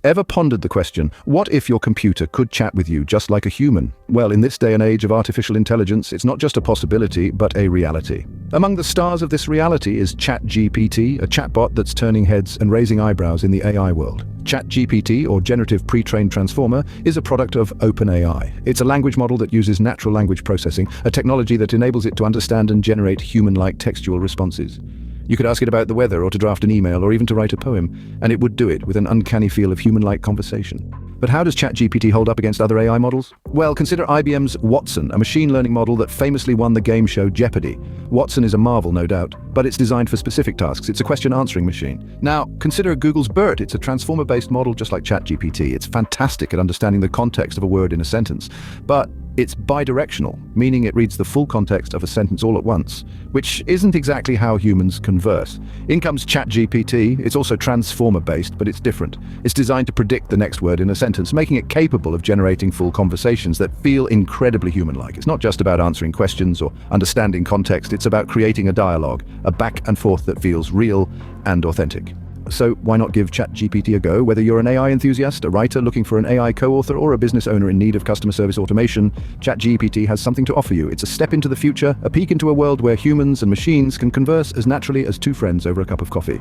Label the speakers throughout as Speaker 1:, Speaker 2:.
Speaker 1: Ever pondered the question, what if your computer could chat with you just like a human? Well, in this day and age of artificial intelligence, it's not just a possibility, but a reality. Among the stars of this reality is ChatGPT, a chatbot that's turning heads and raising eyebrows in the AI world. ChatGPT, or Generative Pre-trained Transformer, is a product of OpenAI. It's a language model that uses natural language processing, a technology that enables it to understand and generate human-like textual responses. You could ask it about the weather, or to draft an email, or even to write a poem, and it would do it with an uncanny feel of human-like conversation. But how does ChatGPT hold up against other AI models? Well, consider IBM's Watson, a machine learning model that famously won the game show Jeopardy! Watson is a marvel, no doubt, but it's designed for specific tasks. It's a question-answering machine. Now, consider Google's BERT. It's a transformer-based model just like ChatGPT. It's fantastic at understanding the context of a word in a sentence, but it's bidirectional, meaning it reads the full context of a sentence all at once, which isn't exactly how humans converse. In comes ChatGPT. It's also transformer-based, but it's different. It's designed to predict the next word in a sentence, making it capable of generating full conversations that feel incredibly human-like. It's not just about answering questions or understanding context, it's about creating a dialogue, a back and forth that feels real and authentic. So why not give ChatGPT a go? Whether you're an AI enthusiast, a writer looking for an AI co-author, or a business owner in need of customer service automation, ChatGPT has something to offer you. It's a step into the future, a peek into a world where humans and machines can converse as naturally as two friends over a cup of coffee.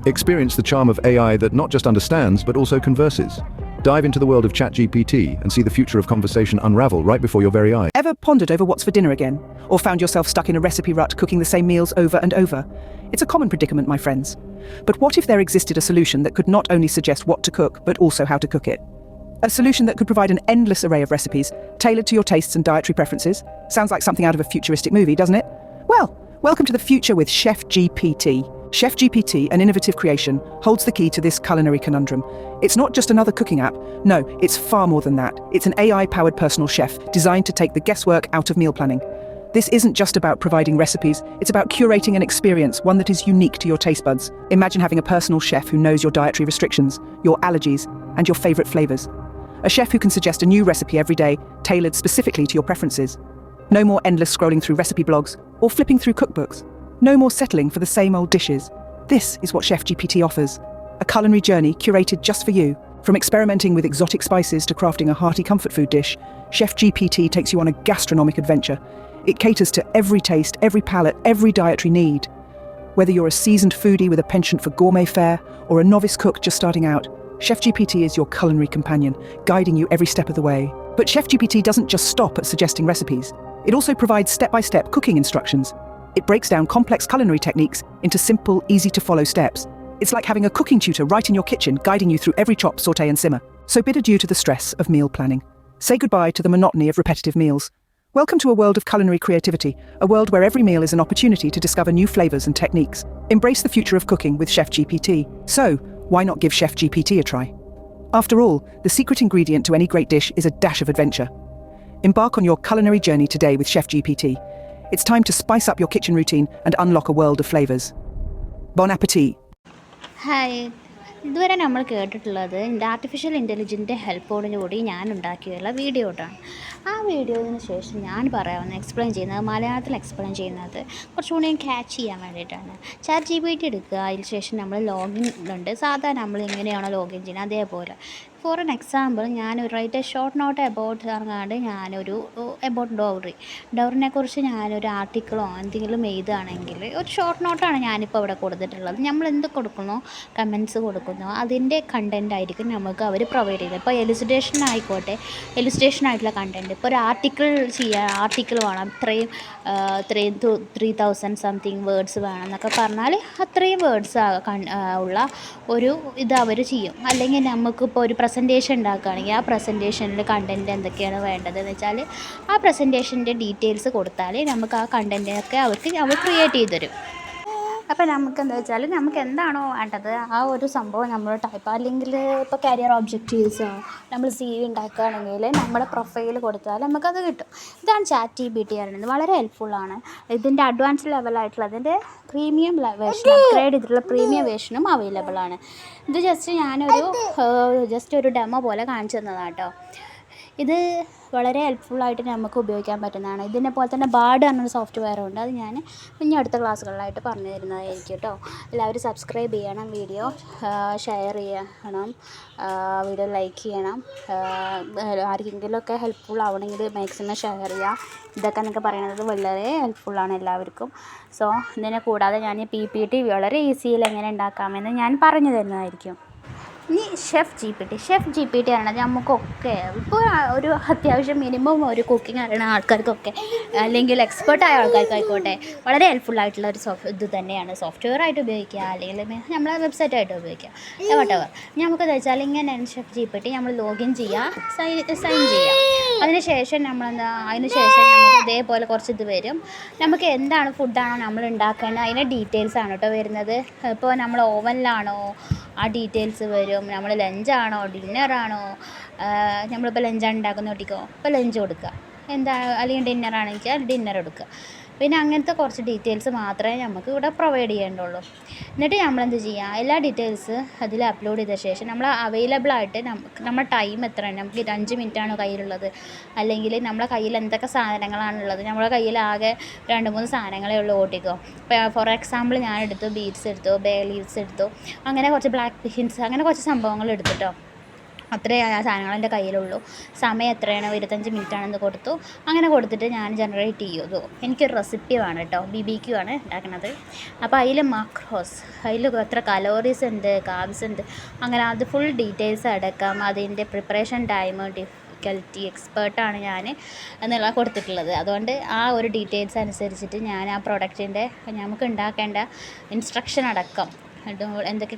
Speaker 1: Experience the charm of AI that not just understands, but also converses. Dive into the world of ChatGPT and see the future of conversation unravel right before your very eyes.
Speaker 2: Ever pondered over what's for dinner again? Or found yourself stuck in a recipe rut cooking the same meals over and over? It's a common predicament, my friends. But what if there existed a solution that could not only suggest what to cook, but also how to cook it? A solution that could provide an endless array of recipes, tailored to your tastes and dietary preferences? Sounds like something out of a futuristic movie, doesn't it? Well, welcome to the future with ChefGPT. ChefGPT, an innovative creation, holds the key to this culinary conundrum. It's not just another cooking app. No, it's far more than that. It's an AI-powered personal chef designed to take the guesswork out of meal planning. This isn't just about providing recipes, it's about curating an experience, one that is unique to your taste buds. Imagine having a personal chef who knows your dietary restrictions, your allergies, and your favorite flavors. A chef who can suggest a new recipe every day, tailored specifically to your preferences. No more endless scrolling through recipe blogs or flipping through cookbooks. No more settling for the same old dishes. This is what ChefGPT offers. A culinary journey curated just for you. From experimenting with exotic spices to crafting a hearty comfort food dish, ChefGPT takes you on a gastronomic adventure. It caters to every taste, every palate, every dietary need. Whether you're a seasoned foodie with a penchant for gourmet fare or a novice cook just starting out, ChefGPT is your culinary companion, guiding you every step of the way. But ChefGPT doesn't just stop at suggesting recipes. It also provides step-by-step cooking instructions. It breaks down complex culinary techniques into simple, easy-to-follow steps. It's like having a cooking tutor right in your kitchen, guiding you through every chop, sauté and simmer. So bid adieu to the stress of meal planning. Say goodbye to the monotony of repetitive meals. Welcome to a world of culinary creativity, a world where every meal is an opportunity to discover new flavors and techniques. Embrace the future of cooking with ChefGPT. So, why not give ChefGPT a try? After all, the secret ingredient to any great dish is a dash of adventure. Embark on your culinary journey today with ChefGPT. It's time to spice up your kitchen routine and unlock a world of flavors. Bon appétit!
Speaker 3: Hi, ഇതുവരെ നമ്മൾ കേട്ടിട്ടുള്ളത് artificial ഇൻ്റലിജൻസിൻ്റെ ഹെൽപ്പോടുകൂടി ഞാൻ ഉണ്ടാക്കിയുള്ള video ആണ്. ആ വീഡിയോയിന് ശേഷം ഞാൻ explain ചെയ്യുന്നത് മലയാളത്തിൽ എക്സ്പ്ലെയിൻ ചെയ്യുന്നത് കുറച്ചുകൂടി ക്യാച്ച് ചെയ്യാൻ വേണ്ടിയിട്ടാണ്. ChatGPT എടുക്കുക, അതിന് ശേഷം നമ്മൾ ലോഗിൻ ഉണ്ട്, സാധാരണ നമ്മൾ എങ്ങനെയാണോ ലോഗിൻ ചെയ്യുന്നത് അതേപോലെ. ഫോർ എൻ എക്സാമ്പിൾ, ഞാനൊരു write a short note about പറഞ്ഞാണ്ട് ഞാനൊരു എബൌട്ട് ഡൗറിനെ കുറിച്ച് ഞാനൊരു ആർട്ടിക്കിളോ എന്തെങ്കിലും എഴുതുകയാണെങ്കിൽ ഒരു ഷോർട്ട് നോട്ടാണ് ഞാനിപ്പോൾ ഇവിടെ കൊടുത്തിട്ടുള്ളത്. നമ്മൾ എന്ത് കൊടുക്കുന്നോ, കമൻറ്റ്സ് കൊടുക്കുന്നോ, അതിൻ്റെ കണ്ടൻ്റ് ആയിരിക്കും നമുക്ക് അവർ പ്രൊവൈഡ് ചെയ്യുന്നത്. ഇപ്പോൾ എലിസിറ്റേഷൻ ആയിക്കോട്ടെ, എലിസിറ്റേഷൻ ആയിട്ടുള്ള കണ്ടൻറ്റ്. ഇപ്പോൾ ഒരു ആർട്ടിക്കിൾ വേണം, ഇത്രയും 3000 സംതിങ് വേർഡ്സ് വേണം എന്നൊക്കെ പറഞ്ഞാൽ അത്രയും വേർഡ്സ് ഉള്ള ഒരു ഇത് അവർ ചെയ്യും. അല്ലെങ്കിൽ നമുക്കിപ്പോൾ ഒരു പ്രസൻറ്റേഷൻ ഉണ്ടാക്കുകയാണെങ്കിൽ ആ പ്രസൻറ്റേഷനിൽ കണ്ടൻറ്റ് എന്തൊക്കെയാണ് വേണ്ടതെന്ന് വെച്ചാൽ ആ പ്രസൻറ്റേഷൻ്റെ ഡീറ്റെയിൽസ് കൊടുത്താൽ നമുക്ക് ആ കണ്ടൻറ്റൊക്കെ അവർ ക്രിയേറ്റ് ചെയ്ത് തരും. അപ്പോൾ നമുക്ക് എന്താ വെച്ചാൽ നമുക്ക് എന്താണോ വേണ്ടത് ആ ഒരു സംഭവം നമ്മൾ ടൈപ്പ്, അല്ലെങ്കിൽ ഇപ്പോൾ കരിയർ ഒബ്ജക്റ്റീവ്സോ നമ്മൾ CV ഉണ്ടാക്കുകയാണെങ്കിൽ നമ്മുടെ പ്രൊഫൈൽ കൊടുത്താൽ നമുക്കത് കിട്ടും. ഇതാണ് ChatGPT പറയുന്നത്. വളരെ ഹെൽപ്ഫുള്ളാണ്. ഇതിൻ്റെ അഡ്വാൻസ് ലെവലായിട്ടുള്ള അതിൻ്റെ പ്രീമിയം വേർഷൻ, അപ്ഗ്രേഡ് ചെയ്തിട്ടുള്ള പ്രീമിയം വേർഷനും അവൈലബിൾ ആണ്. ഇത് ജസ്റ്റ് ഞാനൊരു ഒരു ഡെമോ പോലെ കാണിച്ചു തന്നതാണ് കേട്ടോ. ഇത് വളരെ ഹെൽപ്ഫുള്ളായിട്ട് നമുക്ക് ഉപയോഗിക്കാൻ പറ്റുന്നതാണ്. ഇതിനെ പോലെ തന്നെ ബാർഡ് എന്നൊരു സോഫ്റ്റ്വെയർ ഉണ്ട്. അത് ഞാൻ ഇനി അടുത്ത ക്ലാസ്സുകളിലായിട്ട് പറഞ്ഞു തരുന്നതായിരിക്കും കേട്ടോ. എല്ലാവരും സബ്സ്ക്രൈബ് ചെയ്യണം, വീഡിയോ ഷെയർ ചെയ്യണം, വീഡിയോ ലൈക്ക് ചെയ്യണം. ആർക്കെങ്കിലുമൊക്കെ ഹെൽപ്ഫുൾ ആവണമെങ്കിൽ മാക്സിമം ഷെയർ ചെയ്യുക. ഇതൊക്കെ എന്നൊക്കെ പറയുന്നത് വളരെ ഹെൽപ്ഫുള്ളാണ് എല്ലാവർക്കും. സോ ഇതിനെ കൂടാതെ ഞാൻ PPT വളരെ ഈസിയിൽ എങ്ങനെ ഉണ്ടാക്കാമെന്ന് ഞാൻ പറഞ്ഞു തരുന്നതായിരിക്കും. ഇനി ChefGPT അറിയണത് നമുക്കൊക്കെ ഇപ്പോൾ ഒരു അത്യാവശ്യം മിനിമം ഒരു കുക്കിംഗ് അറിയണ ആൾക്കാർക്കൊക്കെ, അല്ലെങ്കിൽ എക്സ്പേർട്ടായ ആൾക്കാർക്കായിക്കോട്ടെ, വളരെ ഹെൽപ്ഫുള്ളായിട്ടുള്ള ഒരു ഇത് തന്നെയാണ്. സോഫ്റ്റ്വെയർ ആയിട്ട് ഉപയോഗിക്കുക, അല്ലെങ്കിൽ നമ്മളെ വെബ്സൈറ്റായിട്ട് ഉപയോഗിക്കുക, വട്ടെവർ. നമുക്കെന്ന് വെച്ചാൽ ഇങ്ങനെയാണ് ChefGPT. നമ്മൾ ലോഗിൻ ചെയ്യുക, സൈൻ ചെയ്യുക. അതിനുശേഷം അതിനുശേഷം നമുക്ക് ഇതേപോലെ കുറച്ച് ഇത് വരും. നമുക്ക് എന്താണ് ഫുഡാണോ നമ്മൾ ഉണ്ടാക്കേണ്ടത് അതിൻ്റെ ഡീറ്റെയിൽസാണ് കേട്ടോ വരുന്നത്. ഇപ്പോൾ നമ്മൾ ഓവനിലാണോ ആ ഡീറ്റെയിൽസ് വരും. നമ്മൾ ലഞ്ചാണോ ഡിന്നറാണോ, നമ്മളിപ്പോൾ ലഞ്ചാണ് ഉണ്ടാക്കുന്ന കുട്ടിക്കോ ഇപ്പോൾ ലഞ്ച് കൊടുക്കുക, അല്ലെങ്കിൽ ഡിന്നറാണെങ്കിൽ ഡിന്നർ കൊടുക്കുക. പിന്നെ അങ്ങനത്തെ കുറച്ച് ഡീറ്റെയിൽസ് മാത്രമേ നമുക്ക് ഇവിടെ പ്രൊവൈഡ് ചെയ്യേണ്ടുള്ളൂ. എന്നിട്ട് നമ്മളെന്ത് ചെയ്യുക, എല്ലാ ഡീറ്റെയിൽസ് അതിൽ അപ്ലോഡ് ചെയ്ത ശേഷം നമ്മൾ അവൈലബിൾ ആയിട്ട് നമ്മുടെ ടൈം എത്രയാണ്, നമുക്ക് 5 മിനിറ്റാണോ കയ്യിലുള്ളത്, അല്ലെങ്കിൽ നമ്മളെ കയ്യിൽ എന്തൊക്കെ സാധനങ്ങളാണുള്ളത്. നമ്മുടെ കയ്യിൽ ആകെ 2-3 സാധനങ്ങളേ ഉള്ളൂ ഓട്ടിക്കോ. ഇപ്പോൾ ഫോർ എക്സാമ്പിൾ ഞാൻ എടുത്തു ബീറ്റ്സ് എടുത്തു, ബേ ലീവ്സ് എടുത്തു, അങ്ങനെ കുറച്ച് ബ്ലാക്ക് ബീൻസ്, അങ്ങനെ കുറച്ച് സംഭവങ്ങൾ എടുത്തിട്ടോ. അത്രേ ആ സാധനങ്ങൾ എൻ്റെ കയ്യിലുള്ളൂ. സമയം എത്രയാണ്, 25 മിനിറ്റാണെന്ന് കൊടുത്തു. അങ്ങനെ കൊടുത്തിട്ട് ഞാൻ ജനറേറ്റ് ചെയ്തു. എനിക്കൊരു റെസിപ്പി വേണം കേട്ടോ, BBQ ആണ് ഉണ്ടാക്കുന്നത്. അപ്പോൾ അതിൽ മാക്രോസ്, അതിൽ എത്ര കലോറീസ് ഉണ്ട്, കാർബ്സ് ഉണ്ട്, അങ്ങനെ അത് ഫുൾ ഡീറ്റെയിൽസ് അടക്കം, അതിൻ്റെ പ്രിപ്പറേഷൻ ടൈം, ഡിഫിക്കൽറ്റി, എക്സ്പേർട്ടാണ് ഞാൻ എന്നുള്ള കൊടുത്തിട്ടുള്ളത്. അതുകൊണ്ട് ആ ഒരു ഡീറ്റെയിൽസ് അനുസരിച്ചിട്ട് ഞാൻ ആ പ്രൊഡക്റ്റിൻ്റെ നമുക്ക് ഉണ്ടാക്കേണ്ട ഇൻസ്ട്രക്ഷൻ അടക്കം എന്തൊക്കെ